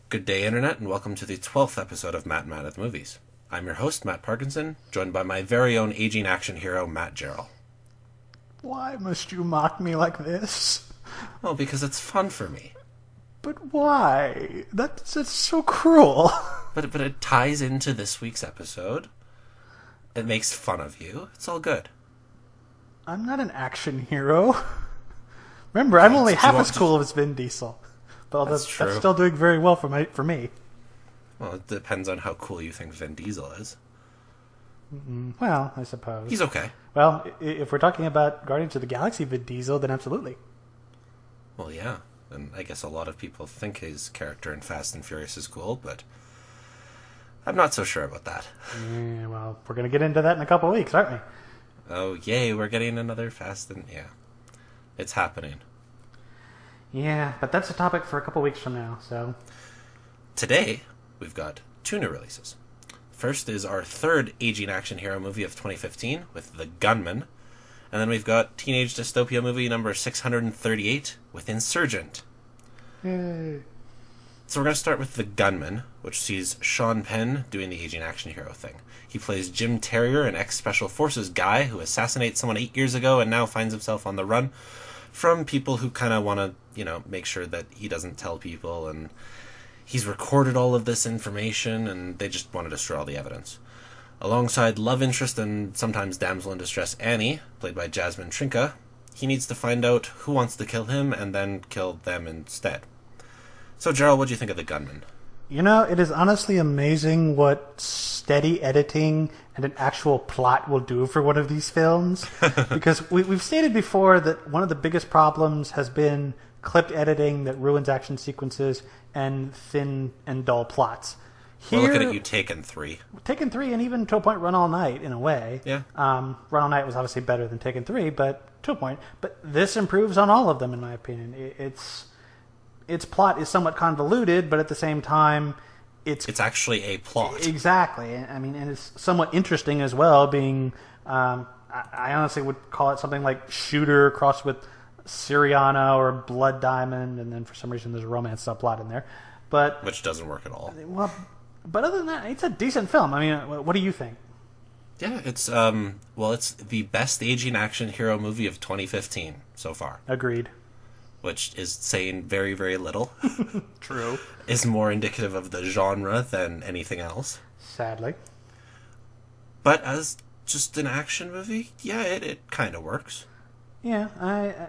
Good day, Internet, and welcome to the 12th episode of Matt and Matt at the Movies. I'm your host, Matt Parkinson, joined by my very own aging action hero, Matt Jarrell. Why must you mock me like this? Well, because it's fun for me. But why? That's so cruel. But it ties into this week's episode. It makes fun of you. It's all good. I'm not an action hero. Remember, I'm only half as cool as Vin Diesel. But that's still doing very well for me. Well, it depends on how cool you think Vin Diesel is. Well, I suppose. He's okay. Well, if we're talking about Guardians of the Galaxy Vin Diesel, then absolutely. Well, yeah. And I guess a lot of people think his character in Fast and Furious is cool, but I'm not so sure about that. Yeah, well, we're going to get into that in a couple of weeks, aren't we? Oh, yay, we're getting another Fast and... Yeah. It's happening. Yeah, but that's a topic for a couple weeks from now, so... Today, we've got two new releases. First is our third aging action hero movie of 2015 with The Gunman. And then we've got teenage dystopia movie number 638 with Insurgent. Yay. So we're going to start with The Gunman, which sees Sean Penn doing the aging action hero thing. He plays Jim Terrier, an ex-Special Forces guy who assassinated someone 8 years ago and now finds himself on the run from people who kind of want to, make sure that he doesn't tell people, and he's recorded all of this information, and they just want to destroy all the evidence. Alongside love interest and sometimes damsel in distress Annie, played by Jasmine Trinka, he needs to find out who wants to kill him and then kill them instead. So, Gerald, what do you think of The Gunman? It is honestly amazing what steady editing and an actual plot will do for one of these films. Because we've stated before that one of the biggest problems has been clipped editing that ruins action sequences and thin and dull plots. We're looking at you Taken 3. Taken 3, and even to a point Run All Night, in a way. Yeah. Run All Night was obviously better than Taken 3, but to a point. But this improves on all of them, in my opinion. Its plot is somewhat convoluted, but at the same time, it's actually a plot. Exactly. I mean, and it's somewhat interesting as well, being... I honestly would call it something like Shooter crossed with Syriana or Blood Diamond, and then for some reason there's a romance subplot in there. Which doesn't work at all. Well, but other than that, it's a decent film. I mean, what do you think? Yeah, it's it's the best aging action hero movie of 2015 so far. Agreed. Which is saying very, very little. True. Is more indicative of the genre than anything else. Sadly. But as just an action movie, yeah, it kind of works. Yeah,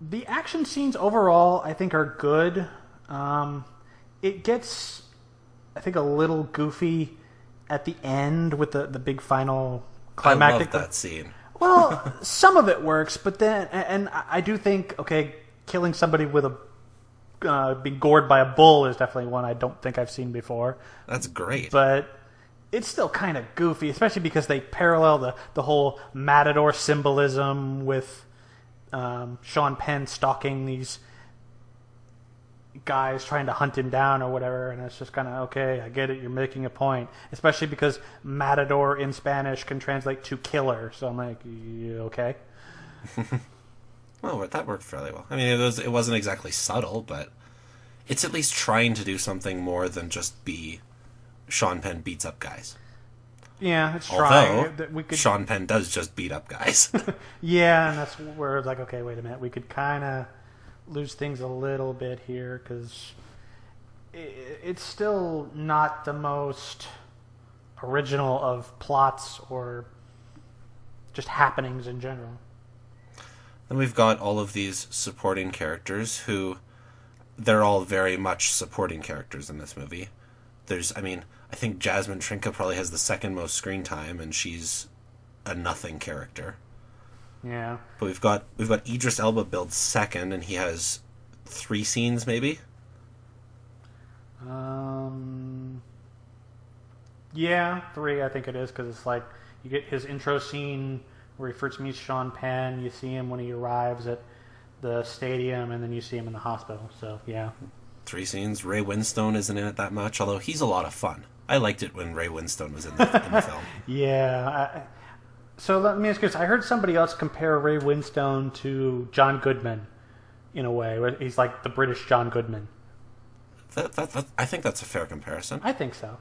the action scenes overall, I think, are good. It gets, I think, a little goofy at the end with the big final climactic. I love that scene. Well, some of it works, but then, and I do think, okay, killing somebody with being gored by a bull is definitely one I don't think I've seen before. That's great. But it's still kind of goofy, especially because they parallel the whole matador symbolism with Sean Penn stalking these guys trying to hunt him down or whatever, and it's just kind of, okay, I get it, you're making a point, especially because matador in Spanish can translate to killer, so I'm like, yeah, okay. Well, that worked fairly well. I mean, it wasn't exactly subtle, but it's at least trying to do something more than just be Sean Penn beats up guys. Yeah, it's trying. Although, Sean Penn does just beat up guys. Yeah, and that's where it's like, okay, wait a minute, we could kind of lose things a little bit here, because it's still not the most original of plots or just happenings in general. Then we've got all of these supporting characters who, they're all very much supporting characters in this movie. I think Jasmine Trinka probably has the second most screen time, and she's a nothing character. Yeah. But we've got Idris Elba billed second, and he has 3 scenes, maybe? Yeah, 3 I think it is, because it's like, you get his intro scene where he first meets Sean Penn, you see him when he arrives at the stadium, and then you see him in the hospital, so yeah. 3 scenes. Ray Winstone isn't in it that much, although he's a lot of fun. I liked it when Ray Winstone was in the film. Yeah. So let me ask you this. I heard somebody else compare Ray Winstone to John Goodman in a way. He's like the British John Goodman. I think that's a fair comparison. I think so.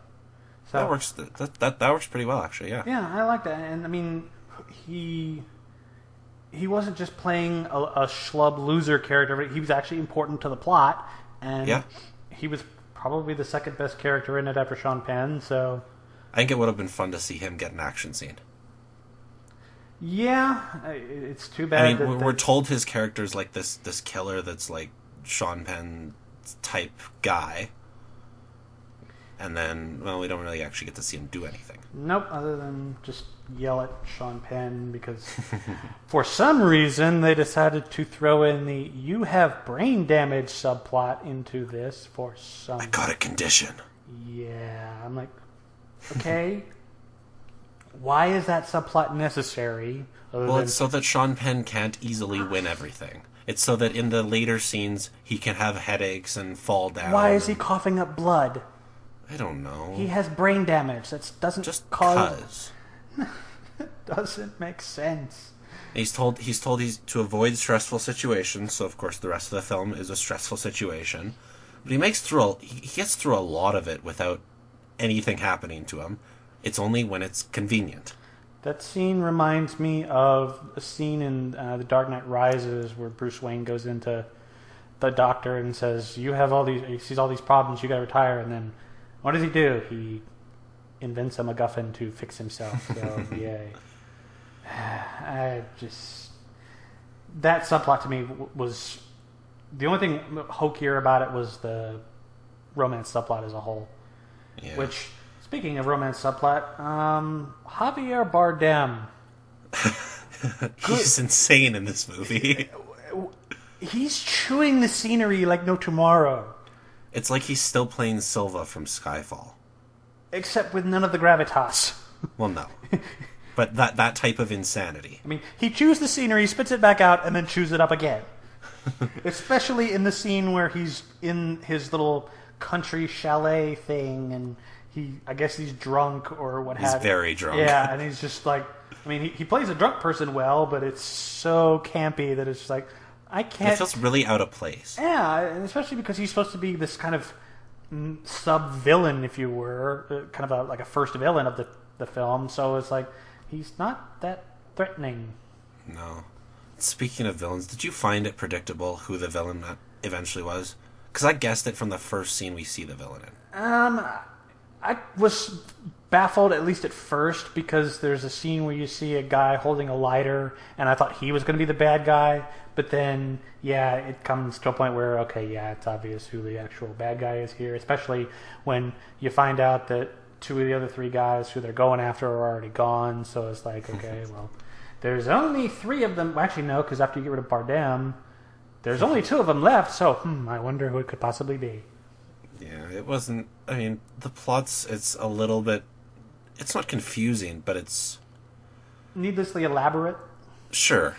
That works. That works pretty well, actually. Yeah. Yeah, I like that, and I mean, he wasn't just playing a schlub loser character, but he was actually important to the plot, and he was probably the second best character in it after Sean Penn. So I think it would have been fun to see him get an action scene. Yeah, it's too bad. I mean, we're told his character's like this killer that's like Sean Penn type guy, and then we don't really actually get to see him do anything. Nope, other than just yell at Sean Penn because for some reason they decided to throw in the "you have brain damage" subplot into this for some. I got a condition. Yeah, I'm like, okay. Why is that subplot necessary? It's so that Sean Penn can't easily win everything. It's so that in the later scenes he can have headaches and fall down. Why is he coughing up blood? I don't know. He has brain damage. That doesn't just cause. It doesn't make sense. He's told he's to avoid stressful situations. So of course the rest of the film is a stressful situation. But he gets through a lot of it without anything happening to him. It's only when it's convenient. That scene reminds me of a scene in The Dark Knight Rises where Bruce Wayne goes into the doctor and says, he sees all these problems, you gotta retire, and then what does he do? He invents a MacGuffin to fix himself, so yay. That subplot to me was, the only thing hokier about it was the romance subplot as a whole. Yeah. Which, speaking of romance subplot, Javier Bardem. He's insane in this movie. He's chewing the scenery like no tomorrow. It's like he's still playing Silva from Skyfall. Except with none of the gravitas. Well, no. But that type of insanity. I mean, he chews the scenery, spits it back out, and then chews it up again. Especially in the scene where he's in his little country chalet thing, and I guess he's drunk or what have you. He's very drunk. Yeah, and he's just like, I mean, he plays a drunk person well, but it's so campy that it's just like, I can't. It feels really out of place. Yeah, and especially because he's supposed to be this kind of sub-villain, if you were, kind of like a first villain of the film, so it's like, he's not that threatening. No. Speaking of villains, did you find it predictable who the villain eventually was? Because I guessed it from the first scene we see the villain in. I was baffled, at least at first, because there's a scene where you see a guy holding a lighter, and I thought he was going to be the bad guy, but then, yeah, it comes to a point where, okay, yeah, it's obvious who the actual bad guy is here, especially when you find out that two of the other three guys who they're going after are already gone, so it's like, okay, well, there's only three of them. Well, actually, no, because after you get rid of Bardem, there's only two of them left, so, I wonder who it could possibly be. Yeah, it wasn't... I mean, the plot's... It's a little bit... It's not confusing, but it's... Needlessly elaborate? Sure.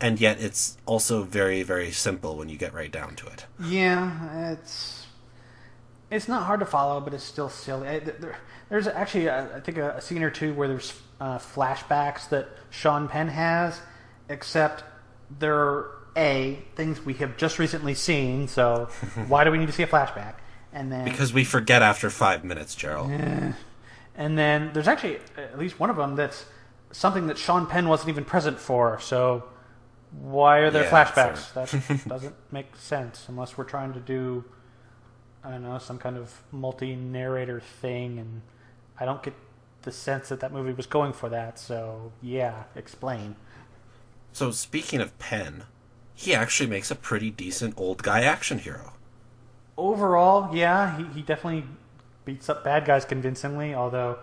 And yet it's also very, very simple when you get right down to it. Yeah, it's not hard to follow, but it's still silly. There's actually, I think, a scene or two where there's flashbacks that Sean Penn has, except they're... things we have just recently seen, so why do we need to see a flashback? And then because we forget after 5 minutes, Gerald. And then there's actually at least one of them that's something that Sean Penn wasn't even present for, so why are there flashbacks? That doesn't make sense unless we're trying to do, I don't know, some kind of multi-narrator thing, and I don't get the sense that movie was going for that, so yeah, explain. So speaking of Penn, he actually makes a pretty decent old guy action hero. Overall, yeah, he definitely beats up bad guys convincingly, although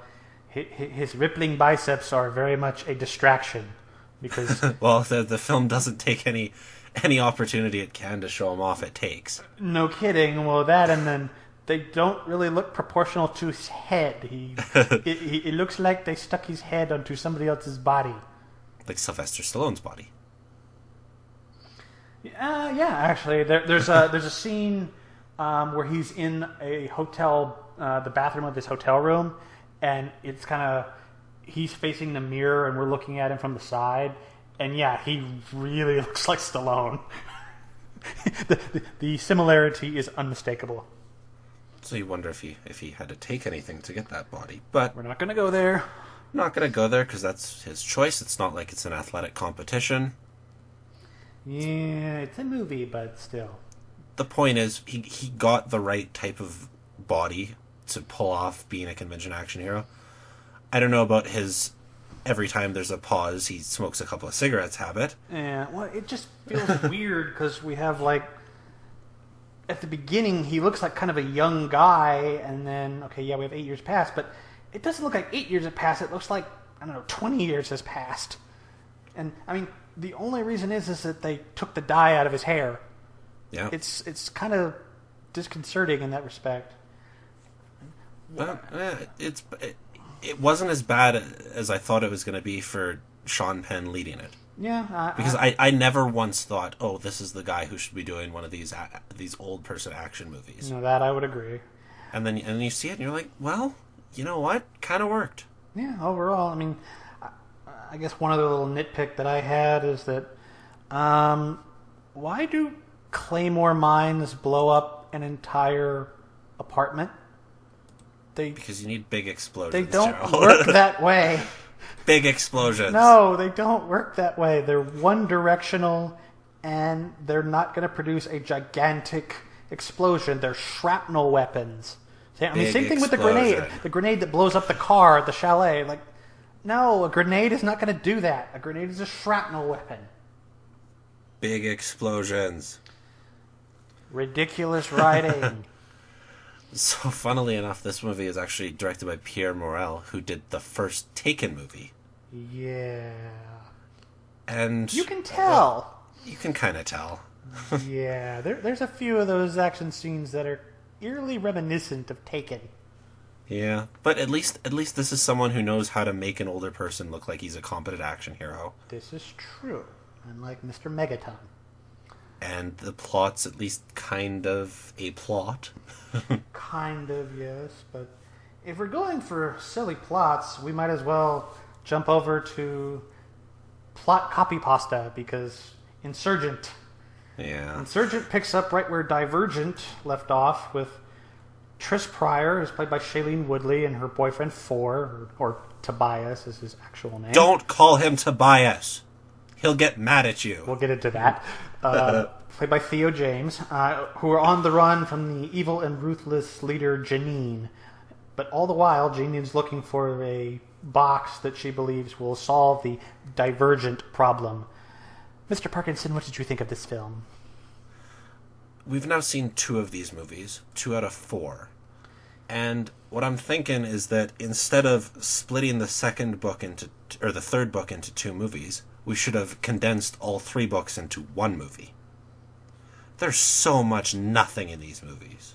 his rippling biceps are very much a distraction. Because well, the film doesn't take any opportunity it can to show him off it takes. No kidding. Well, that, and then they don't really look proportional to his head. It looks like they stuck his head onto somebody else's body. Like Sylvester Stallone's body. Yeah, actually, there's a scene where he's in a hotel, the bathroom of this hotel room, and it's kind of, he's facing the mirror, and we're looking at him from the side, and yeah, he really looks like Stallone. The similarity is unmistakable. So you wonder if he had to take anything to get that body. But we're not going to go there. I'm not going to go there because that's his choice. It's not like it's an athletic competition. Yeah, it's a movie, but still. The point is, he got the right type of body to pull off being a convention action hero. I don't know about his every time there's a pause, he smokes a couple of cigarettes habit. Yeah, well, it just feels weird because we have, like, at the beginning, he looks like kind of a young guy, and then, okay, yeah, we have 8 years past, but it doesn't look like 8 years have passed. It looks like, I don't know, 20 years has passed. And, I mean, the only reason is that they took the dye out of his hair. Yeah. It's kind of disconcerting in that respect. But it wasn't as bad as I thought it was going to be for Sean Penn leading it. Yeah. Because I never once thought, oh, this is the guy who should be doing one of these old person action movies. No, that I would agree. And then you see it and you're like, well, you know what? Kind of worked. Yeah, overall, I mean, I guess one other little nitpick that I had is that why do Claymore mines blow up an entire apartment? Because you need big explosions. They don't Gerald. work that way. Big explosions. No, they don't work that way. They're one directional, and they're not going to produce a gigantic explosion. They're shrapnel weapons. I mean, same thing with the grenade. The grenade that blows up the car at the chalet. Like, no, a grenade is not going to do that. A grenade is a shrapnel weapon. Big explosions. Ridiculous writing. So, funnily enough, this movie is actually directed by Pierre Morel, who did the first Taken movie. Yeah. And you can tell. You can kind of tell. Yeah, there's a few of those action scenes that are eerily reminiscent of Taken. Yeah, but at least this is someone who knows how to make an older person look like he's a competent action hero. This is true, unlike Mr. Megaton. And the plot's at least kind of a plot. Kind of, yes, but if we're going for silly plots, we might as well jump over to plot copy pasta, because Insurgent. Yeah. Insurgent picks up right where Divergent left off, with Trish Pryor, who's played by Shailene Woodley, and her boyfriend Four, or Tobias is his actual name. Don't call him Tobias. He'll get mad at you. We'll get into that. Played by Theo James, who are on the run from the evil and ruthless leader Janine. But all the while, Janine's looking for a box that she believes will solve the Divergent problem. Mr. Parkinson, what did you think of this film? We've now seen 2 of these movies, 2 out of 4. And what I'm thinking is that instead of splitting the third book into 2 movies, we should have condensed all 3 books into 1 movie. There's so much nothing in these movies.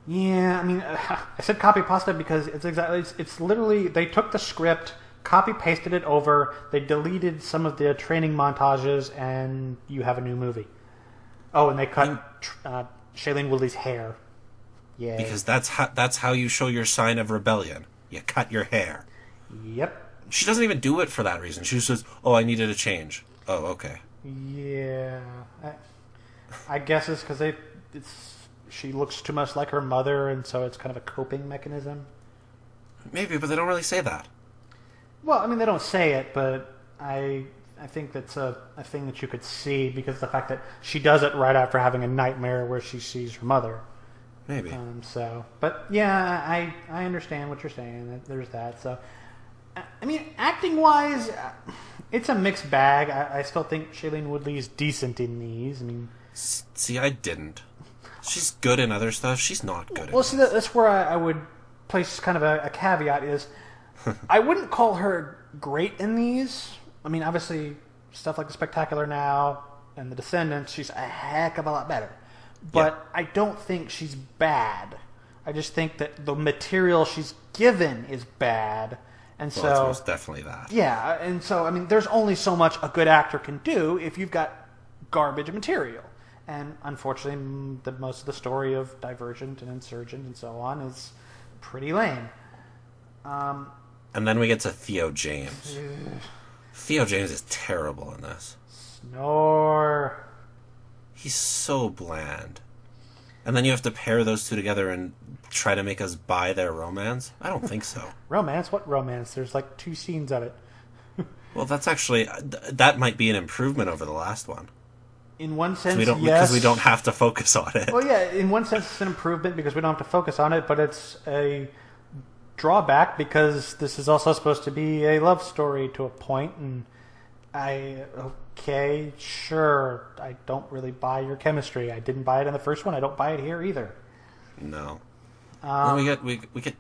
Yeah, I mean, I said copy pasta because it's literally, they took the script, copy pasted it over, they deleted some of the training montages, and you have a new movie. Oh, and they cut Shailene Woodley's hair. Yeah. Because that's how you show your sign of rebellion. You cut your hair. Yep. She doesn't even do it for that reason. She just says, "Oh, I needed a change." Oh, okay. Yeah. I guess it's because she looks too much like her mother, and so it's kind of a coping mechanism. Maybe, but they don't really say that. Well, I mean, they don't say it, but I think that's a thing that you could see, because of the fact that she does it right after having a nightmare where she sees her mother. Maybe. But yeah, I understand what you're saying. There's that. So, I mean, acting-wise, it's a mixed bag. I still think Shailene Woodley is decent in these. I mean, see, I didn't. She's good in other stuff. She's not good. Well, see, that's where I would place kind of a caveat is, I wouldn't call her great in these. I mean, obviously, stuff like The Spectacular Now and The Descendants, she's a heck of a lot better. But yeah. I don't think she's bad. I just think that the material she's given is bad. And well, so it's most definitely that. Yeah, and so, I mean, there's only so much a good actor can do if you've got garbage material. And unfortunately, most of the story of Divergent and Insurgent and so on is pretty lame. And then we get to Theo James. Theo James is terrible in this. Snore. He's so bland. And then you have to pair those two together and try to make us buy their romance? I don't think so. Romance? What romance? There's like 2 scenes of it. Well, that's actually... that might be an improvement over the last one. In one sense, yes. Because we don't have to focus on it. Well, yeah, in one sense it's an improvement because we don't have to focus on it, but it's a drawback because this is also supposed to be a love story to a point, and okay, sure, I don't really buy your chemistry. I didn't buy it in the first one. I don't buy it here either. No. Then we get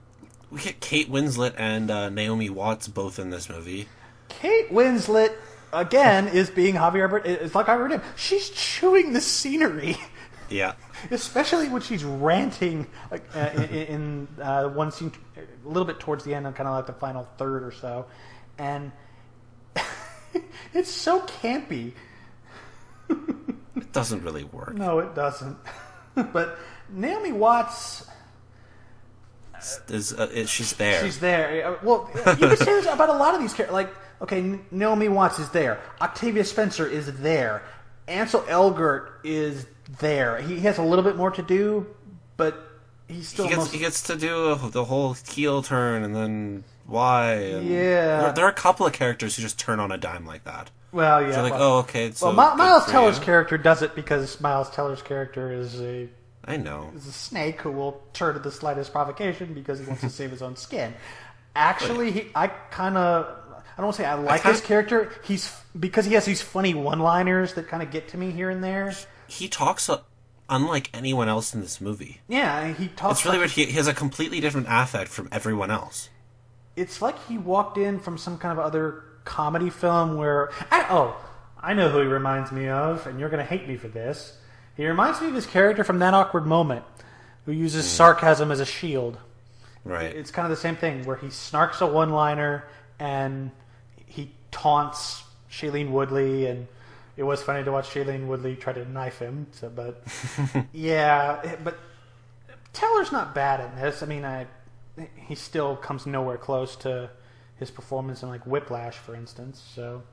Kate Winslet and Naomi Watts both in this movie. Kate Winslet, again, is being Javier Bardem. It's like Javier Bardem. She's chewing the scenery. Yeah. Especially when she's ranting, like in one scene, a little bit towards the end, kind of like the final third or so, and it's so campy. It doesn't really work. No, it doesn't. But Naomi Watts she's there. She's there. Well, you can say this about a lot of these characters. Like, okay, Naomi Watts is there. Octavia Spencer is there. Ansel Elgort is there. He has a little bit more to do, but he's still... He gets to do the whole heel turn and then why. And yeah. There are a couple of characters who just turn on a dime like that. Well, yeah. They're like, oh, okay. So Miles Teller's character does it because Miles Teller's character is a... I know. Is a snake who will turn at the slightest provocation because he wants to save his own skin. Actually, I don't want to say I like his character. Because he has these funny one-liners that kind of get to me here and there. He talks unlike anyone else in this movie. Yeah, he talks... It's really weird. He has a completely different affect from everyone else. It's like he walked in from some kind of other comedy film where... I know who he reminds me of, and you're going to hate me for this. He reminds me of his character from That Awkward Moment, who uses sarcasm as a shield. Right. It's kind of the same thing, where he snarks a one-liner, and he taunts Shailene Woodley, and it was funny to watch Shailene Woodley try to knife him. But yeah, but Teller's not bad in this. I mean, he still comes nowhere close to his performance in like Whiplash, for instance. So,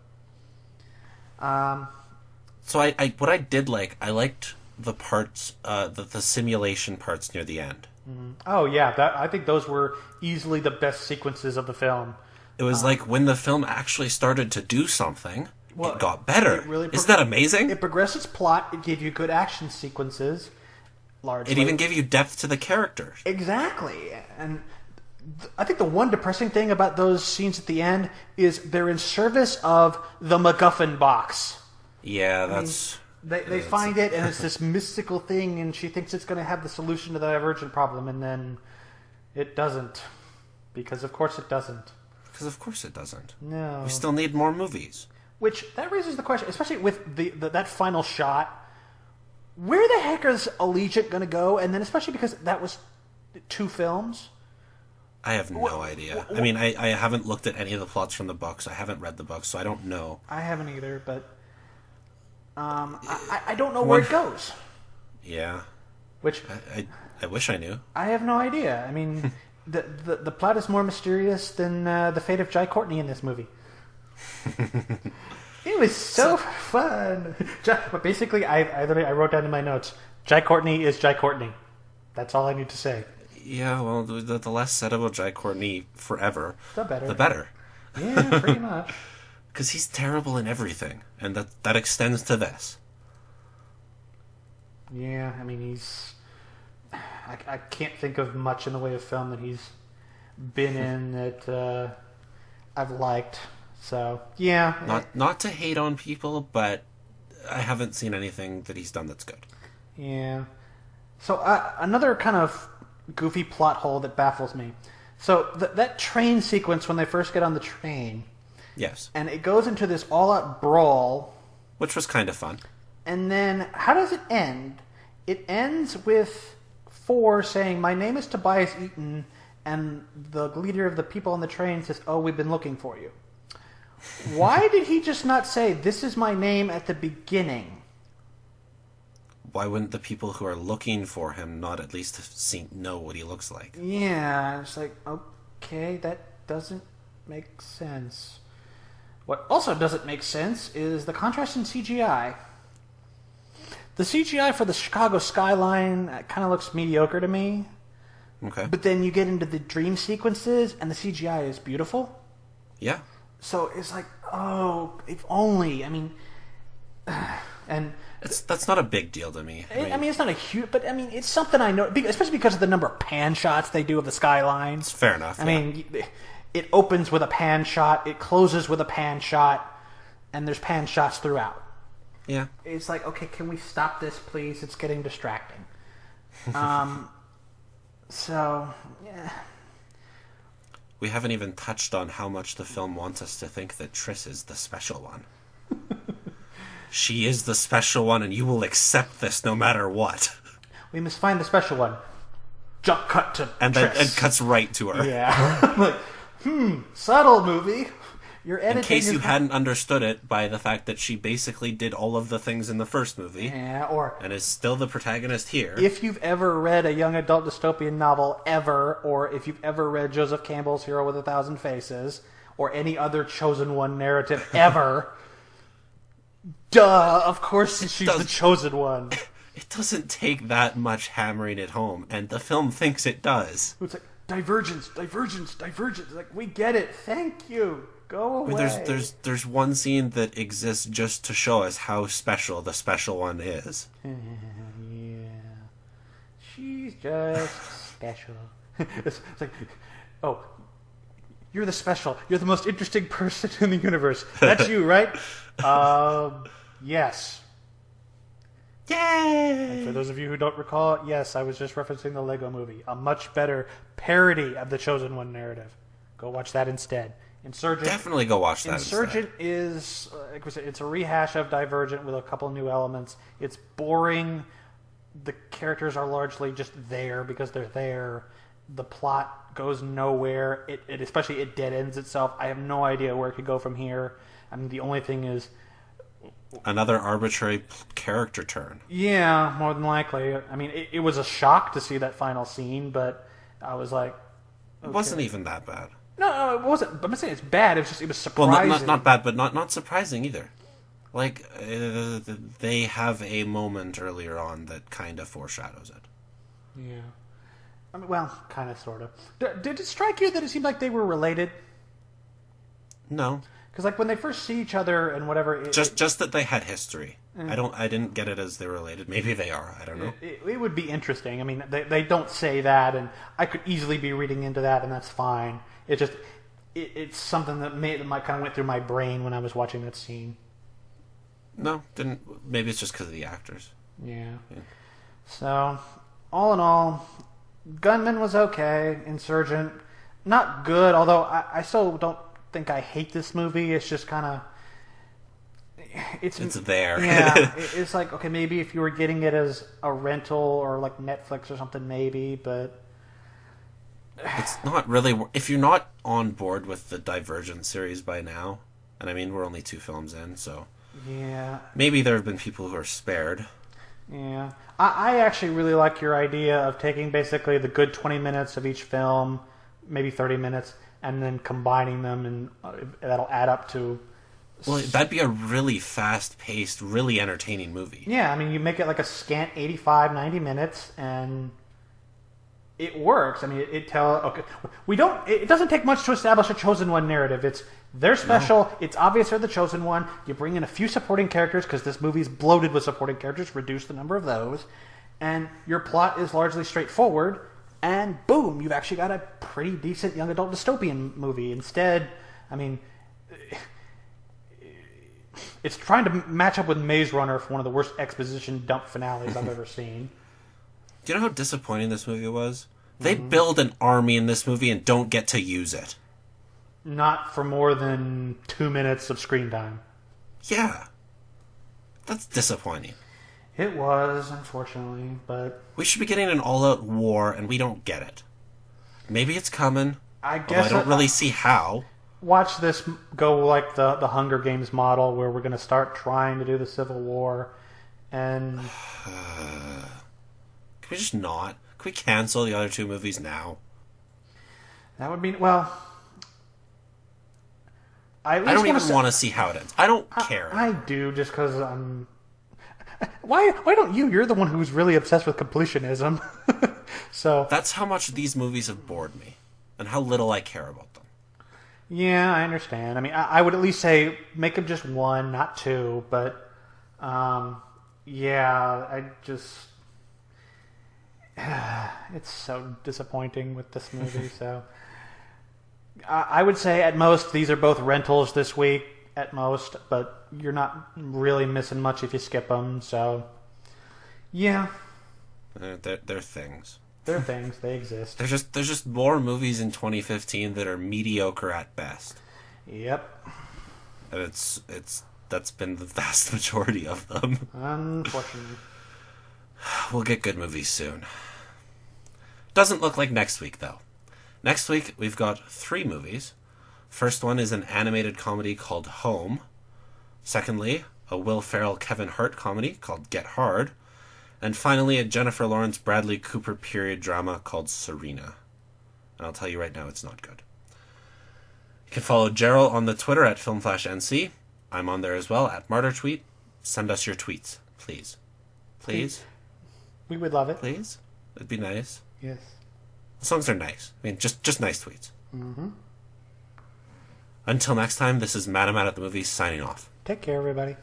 So what I did like, I liked the parts, the simulation parts near the end. Mm-hmm. Oh yeah, I think those were easily the best sequences of the film. It was like when the film actually started to do something, it got better. Isn't that amazing? It progressed its plot. It gave you good action sequences. Largely, it even gave you depth to the characters. Exactly, and I think the one depressing thing about those scenes at the end is they're in service of the MacGuffin box. Yeah, that's... They find it, and it's this mystical thing, and she thinks it's going to have the solution to the Divergent problem, and then it doesn't. Because of course it doesn't. Because of course it doesn't. No. We still need more movies. Which, that raises the question, especially with that final shot, where the heck is Allegiant going to go? And then especially because that was 2 films. I have no idea. I mean, I haven't looked at any of the plots from the books. I haven't read the books, so I don't know. I haven't either, but... I don't know where it goes. Yeah. Which I wish I knew. I have no idea. I mean, the plot is more mysterious than the fate of Jai Courtney in this movie. It was so fun. But basically, I wrote down in my notes, Jai Courtney is Jai Courtney. That's all I need to say. Yeah, well, the less said about Jai Courtney forever, the better. Yeah, pretty much. Because he's terrible in everything, and that extends to this. Yeah, I mean, he's... I can't think of much in the way of film that he's been in that I've liked. So, yeah. Not to hate on people, but I haven't seen anything that he's done that's good. Yeah. So, another kind of goofy plot hole that baffles me. So, that train sequence when they first get on the train... Yes. And it goes into this all-out brawl. Which was kind of fun. And then, how does it end? It ends with 4 saying, "My name is Tobias Eaton," and the leader of the people on the train says, "Oh, we've been looking for you." Why did he just not say, "This is my name" at the beginning? Why wouldn't the people who are looking for him not at least know what he looks like? Yeah, it's like, okay, that doesn't make sense. What also doesn't make sense is the contrast in CGI. The CGI for the Chicago skyline kind of looks mediocre to me. Okay. But then you get into the dream sequences, and the CGI is beautiful. Yeah. So it's like, oh, if only. I mean, and that's not a big deal to me. I mean, it's not a huge, but I mean, it's something I know, especially because of the number of pan shots they do of the skyline. It's fair enough. I mean, it opens with a pan shot, it closes with a pan shot, and there's pan shots throughout. Yeah. It's like, okay, can we stop this, please? It's getting distracting. So, yeah. We haven't even touched on how much the film wants us to think that Triss is the special one. She is the special one, and you will accept this no matter what. We must find the special one. Jump cut to and Triss. Then it cuts right to her. Yeah. Like, subtle movie. Your editing in case you is hadn't understood it by the fact that she basically did all of the things in the first movie. Yeah, or... And is still the protagonist here. If you've ever read a young adult dystopian novel ever, or if you've ever read Joseph Campbell's Hero with a Thousand Faces, or any other Chosen One narrative ever, duh, of course she's the Chosen One. It doesn't take that much hammering it home, and the film thinks it does. It's like, divergence. Like, we get it. Thank you. Go away. I mean, there's one scene that exists just to show us how special the special one is. Yeah. She's just special. It's like, oh, you're the special. You're the most interesting person in the universe. That's you, right? Yes. Yay! And for those of you who don't recall, yes, I was just referencing the Lego Movie, a much better parody of the Chosen One narrative. Go watch that instead. Insurgent. Definitely go watch that. Insurgent is, like we said, it's a rehash of Divergent with a couple new elements. It's boring. The characters are largely just there because they're there. The plot goes nowhere. It especially it dead ends itself. I have no idea where it could go from here. I mean, the only thing is another arbitrary character turn. Yeah, more than likely. I mean, it was a shock to see that final scene, but I was like, okay. It wasn't even that bad. No, it wasn't. I'm not saying it's bad. It was surprising. Well, not bad, but not surprising either. Like, they have a moment earlier on that kind of foreshadows it. Yeah. I mean, well, kind of, sort of. Did it strike you that it seemed like they were related? No. Because, like, when they first see each other and whatever... Just that they had history. I didn't get it as they're related. Maybe they are. I don't know. It would be interesting. I mean, they don't say that, and I could easily be reading into that, and that's fine. It just... It's something that might kind of went through my brain when I was watching that scene. No, didn't. Maybe it's just because of the actors. Yeah. So, all in all, Gunman was okay. Insurgent, not good. Although I still don't think I hate this movie. It's just kind of it's there. Yeah, it's like, okay, maybe if you were getting it as a rental or like Netflix or something, maybe, but it's not really. If you're not on board with the Divergent series by now, and I mean we're only 2 films in, so yeah, maybe there have been people who are spared. Yeah, I actually really like your idea of taking basically the good 20 minutes of each film, maybe 30 minutes, and then combining them, and that'll add up to... Well, that'd be a really fast-paced, really entertaining movie. Yeah, I mean, you make it like a scant 85, 90 minutes, and it works. I mean, it doesn't take much to establish a Chosen One narrative. They're special. No. It's obvious they're the Chosen One. You bring in a few supporting characters because this movie's bloated with supporting characters. Reduce the number of those. And your plot is largely straightforward. And boom, you've actually got a pretty decent young adult dystopian movie. Instead, I mean, it's trying to match up with Maze Runner for one of the worst exposition dump finales I've ever seen. Do you know how disappointing this movie was? They build an army in this movie and don't get to use it. Not for more than 2 minutes of screen time. Yeah. That's disappointing. It was, unfortunately, but... We should be getting an all-out war, and we don't get it. Maybe it's coming. I guess... I don't really see how. Watch this go like the Hunger Games model, where we're going to start trying to do the Civil War, and... Can we just not? Can we cancel the other 2 movies now? That would be... Well... I don't even want to see how it ends. I don't care. I do, just because I'm... Why don't you? You're the one who's really obsessed with completionism. So That's how much these movies have bored me, and how little I care about them. yeah, I understand. I mean, I would at least say make them just one, not two. But yeah, I just it's so disappointing with this movie. So I would say at most these are both rentals this week at most, but you're not really missing much if you skip them. So yeah, They're things. they're things. They exist. There's just more movies in 2015 that are mediocre at best, Yep. and that's been the vast majority of them. Unfortunately. We'll get good movies soon. Doesn't look like next week, though. Next week, we've got 3 movies. First one is an animated comedy called Home. Secondly, a Will Ferrell, Kevin Hart comedy called Get Hard. And finally, a Jennifer Lawrence, Bradley Cooper period drama called Serena. And I'll tell you right now, it's not good. You can follow Gerald on the Twitter at FilmFlashNC. I'm on there as well, at MartyrTweet. Send us your tweets, please. Please? We would love it. Please? It'd be nice. Yes. As long as they're nice. I mean, just nice tweets. Mm-hmm. Until next time, this is Madam at the Movies signing off. Take care, everybody.